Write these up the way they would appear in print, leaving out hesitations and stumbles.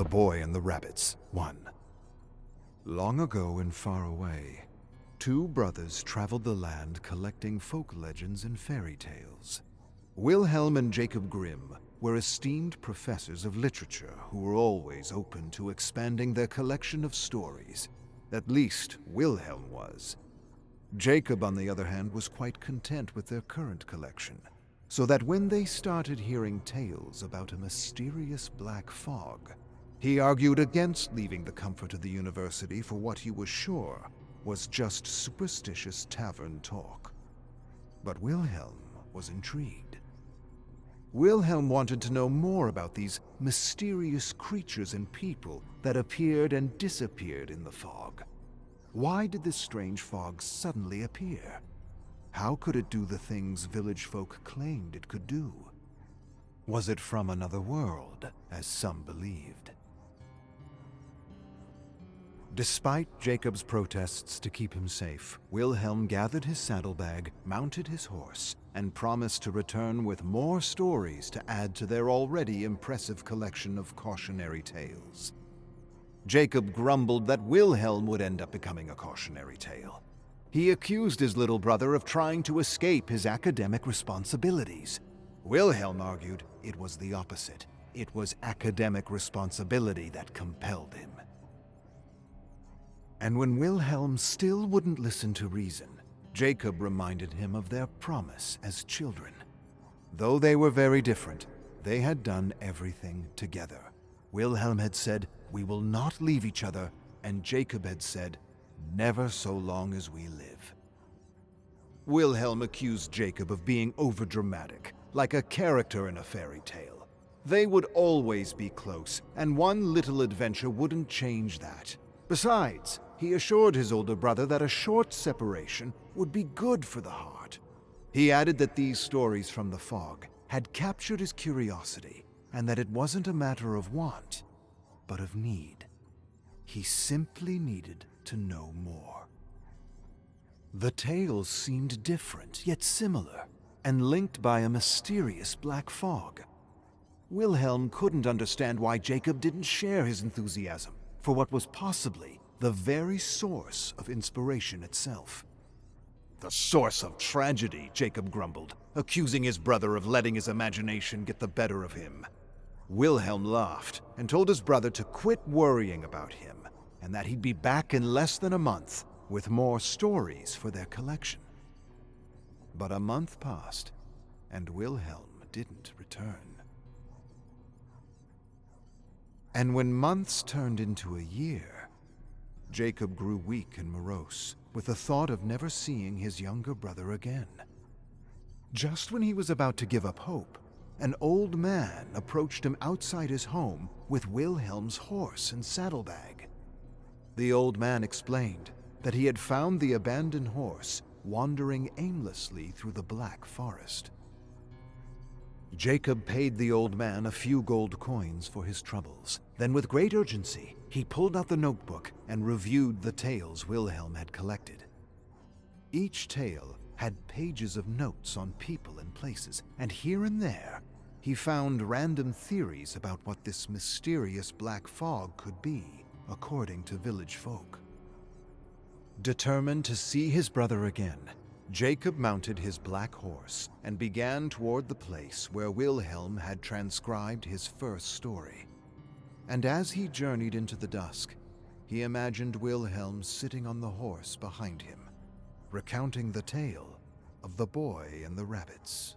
The Boy and the Rabbits 1. Long ago and far away, two brothers traveled the land collecting folk legends and fairy tales. Wilhelm and Jacob Grimm were esteemed professors of literature who were always open to expanding their collection of stories. At least Wilhelm was. Jacob, on the other hand, was quite content with their current collection, so that when they started hearing tales about a mysterious black fog, he argued against leaving the comfort of the university for what he was sure was just superstitious tavern talk. But Wilhelm was intrigued. Wilhelm wanted to know more about these mysterious creatures and people that appeared and disappeared in the fog. Why did this strange fog suddenly appear? How could it do the things village folk claimed it could do? Was it from another world, as some believed? Despite Jacob's protests to keep him safe, Wilhelm gathered his saddlebag, mounted his horse, and promised to return with more stories to add to their already impressive collection of cautionary tales. Jacob grumbled that Wilhelm would end up becoming a cautionary tale. He accused his little brother of trying to escape his academic responsibilities. Wilhelm argued it was the opposite. It was academic responsibility that compelled him. And when Wilhelm still wouldn't listen to reason, Jacob reminded him of their promise as children. Though they were very different, they had done everything together. Wilhelm had said, "We will not leave each other," and Jacob had said, "Never so long as we live." Wilhelm accused Jacob of being overdramatic, like a character in a fairy tale. They would always be close, and one little adventure wouldn't change that. Besides, he assured his older brother that a short separation would be good for the heart. He added that these stories from the fog had captured his curiosity, and that it wasn't a matter of want, but of need. He simply needed to know more. The tales seemed different, yet similar, and linked by a mysterious black fog. Wilhelm couldn't understand why Jacob didn't share his enthusiasm for what was possibly the very source of inspiration itself. "The source of tragedy," Jacob grumbled, accusing his brother of letting his imagination get the better of him. Wilhelm laughed and told his brother to quit worrying about him, and that he'd be back in less than a month with more stories for their collection. But a month passed, and Wilhelm didn't return. And when months turned into a year, Jacob grew weak and morose, with the thought of never seeing his younger brother again. Just when he was about to give up hope, an old man approached him outside his home with Wilhelm's horse and saddlebag. The old man explained that he had found the abandoned horse wandering aimlessly through the black forest. Jacob paid the old man a few gold coins for his troubles. Then, with great urgency, he pulled out the notebook and reviewed the tales Wilhelm had collected. Each tale had pages of notes on people and places, and here and there, he found random theories about what this mysterious black fog could be, according to village folk. Determined to see his brother again, Jacob mounted his black horse and began toward the place where Wilhelm had transcribed his first story. And as he journeyed into the dusk, he imagined Wilhelm sitting on the horse behind him, recounting the tale of the boy and the rabbits.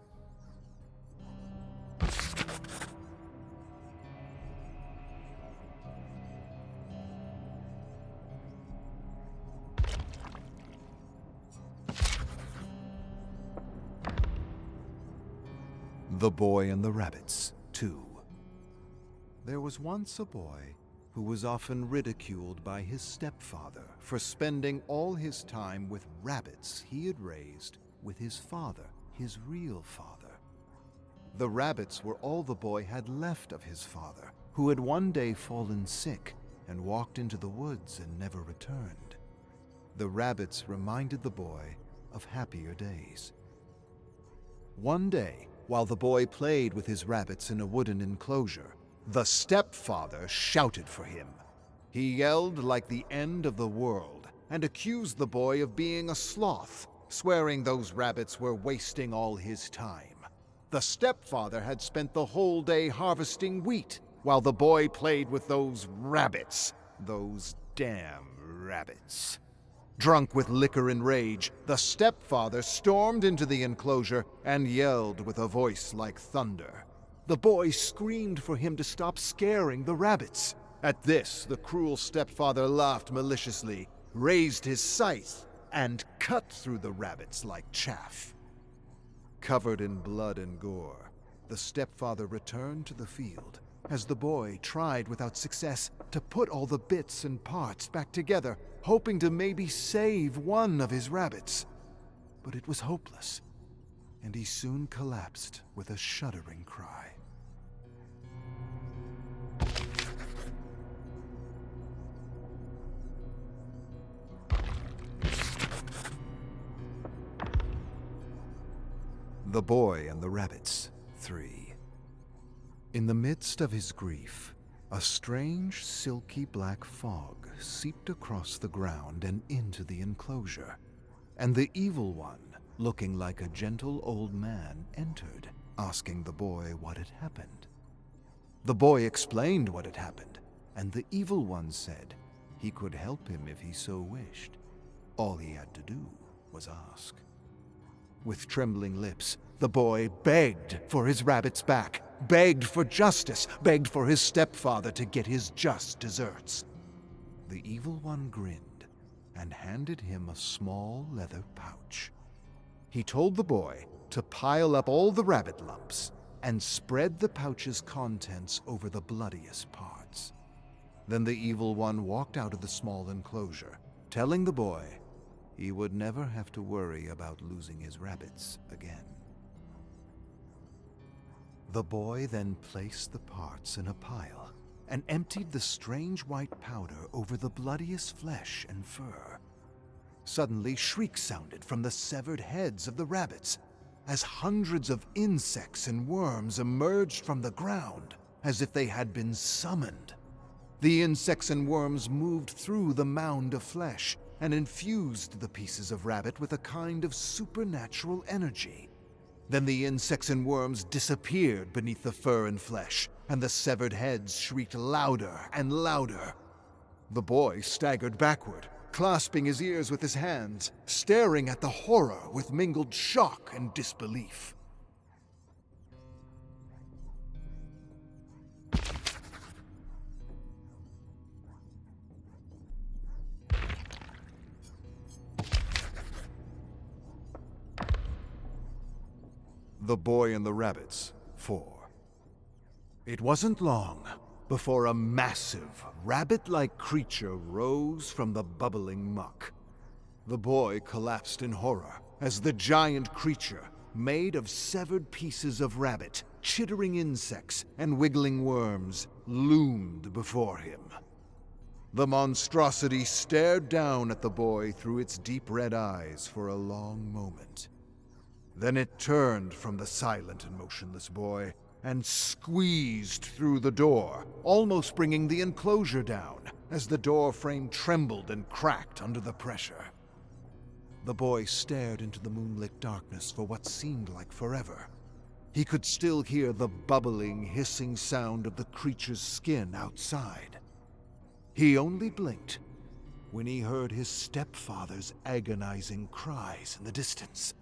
The Boy and the Rabbits 2. There was once a boy who was often ridiculed by his stepfather for spending all his time with rabbits he had raised with his father, his real father. The rabbits were all the boy had left of his father, who had one day fallen sick and walked into the woods and never returned. The rabbits reminded the boy of happier days. One day, while the boy played with his rabbits in a wooden enclosure, The stepfather shouted for him. He yelled like the end of the world and accused the boy of being a sloth, swearing those rabbits were wasting all his time. The stepfather had spent the whole day harvesting wheat, while the boy played with those rabbits. Those damn rabbits. Drunk with liquor and rage, the stepfather stormed into the enclosure and yelled with a voice like thunder. The boy screamed for him to stop scaring the rabbits. At this, the cruel stepfather laughed maliciously, raised his scythe, and cut through the rabbits like chaff. Covered in blood and gore, the stepfather returned to the field as the boy tried without success to put all the bits and parts back together, hoping to maybe save one of his rabbits. But it was hopeless, and he soon collapsed with a shuddering cry. The Boy and the Rabbits, 3. In the midst of his grief, a strange, silky black fog seeped across the ground and into the enclosure, and the Evil One, looking like a gentle old man, entered, asking the boy what had happened. The boy explained what had happened, and the Evil One said he could help him if he so wished. All he had to do was ask. With trembling lips, the boy begged for his rabbits back, begged for justice, begged for his stepfather to get his just deserts. The Evil One grinned and handed him a small leather pouch. He told the boy to pile up all the rabbit lumps and spread the pouch's contents over the bloodiest parts. Then the Evil One walked out of the small enclosure, telling the boy he would never have to worry about losing his rabbits again. The boy then placed the parts in a pile and emptied the strange white powder over the bloodiest flesh and fur. Suddenly, shrieks sounded from the severed heads of the rabbits as hundreds of insects and worms emerged from the ground as if they had been summoned. The insects and worms moved through the mound of flesh and infused the pieces of rabbit with a kind of supernatural energy. Then the insects and worms disappeared beneath the fur and flesh, and the severed heads shrieked louder and louder. The boy staggered backward, clasping his ears with his hands, staring at the horror with mingled shock and disbelief. The Boy and the Rabbits, 4. It wasn't long before a massive, rabbit-like creature rose from the bubbling muck. The boy collapsed in horror as the giant creature, made of severed pieces of rabbit, chittering insects, and wiggling worms, loomed before him. The monstrosity stared down at the boy through its deep red eyes for a long moment. Then it turned from the silent and motionless boy and squeezed through the door, almost bringing the enclosure down as the door frame trembled and cracked under the pressure. The boy stared into the moonlit darkness for what seemed like forever. He could still hear the bubbling, hissing sound of the creature's skin outside. He only blinked when he heard his stepfather's agonizing cries in the distance.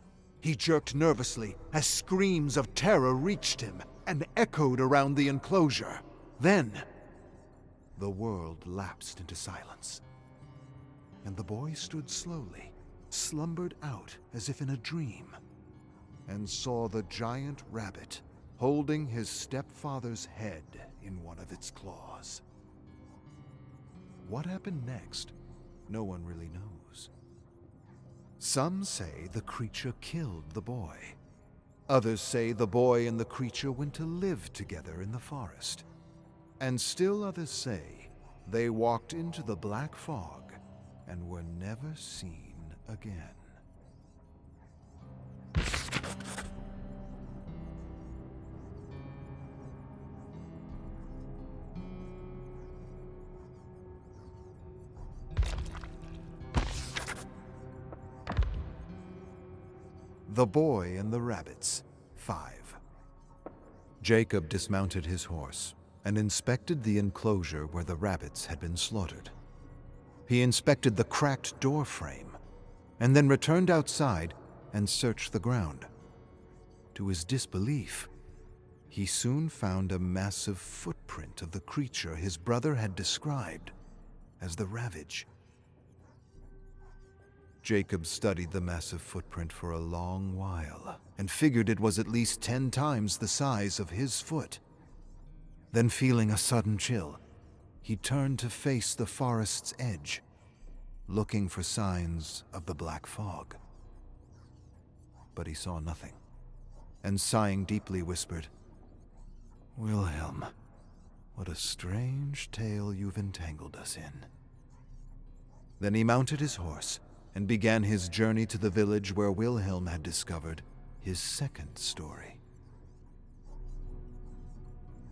He jerked nervously as screams of terror reached him and echoed around the enclosure. Then, the world lapsed into silence, and the boy stood slowly, slumbered out as if in a dream, and saw the giant rabbit holding his stepfather's head in one of its claws. What happened next, no one really knows. Some say the creature killed the boy. Others say the boy and the creature went to live together in the forest. And still others say they walked into the black fog and were never seen again. The Boy and the Rabbits, 5. Jacob dismounted his horse and inspected the enclosure where the rabbits had been slaughtered. He inspected the cracked door frame, and then returned outside and searched the ground. To his disbelief, he soon found a massive footprint of the creature his brother had described as the Ravage. Jacob studied the massive footprint for a long while and figured it was at least 10 times the size of his foot. Then, feeling a sudden chill, he turned to face the forest's edge, looking for signs of the black fog. But he saw nothing, and sighing deeply whispered, "Wilhelm, what a strange tale you've entangled us in." Then he mounted his horse and began his journey to the village where Wilhelm had discovered his second story.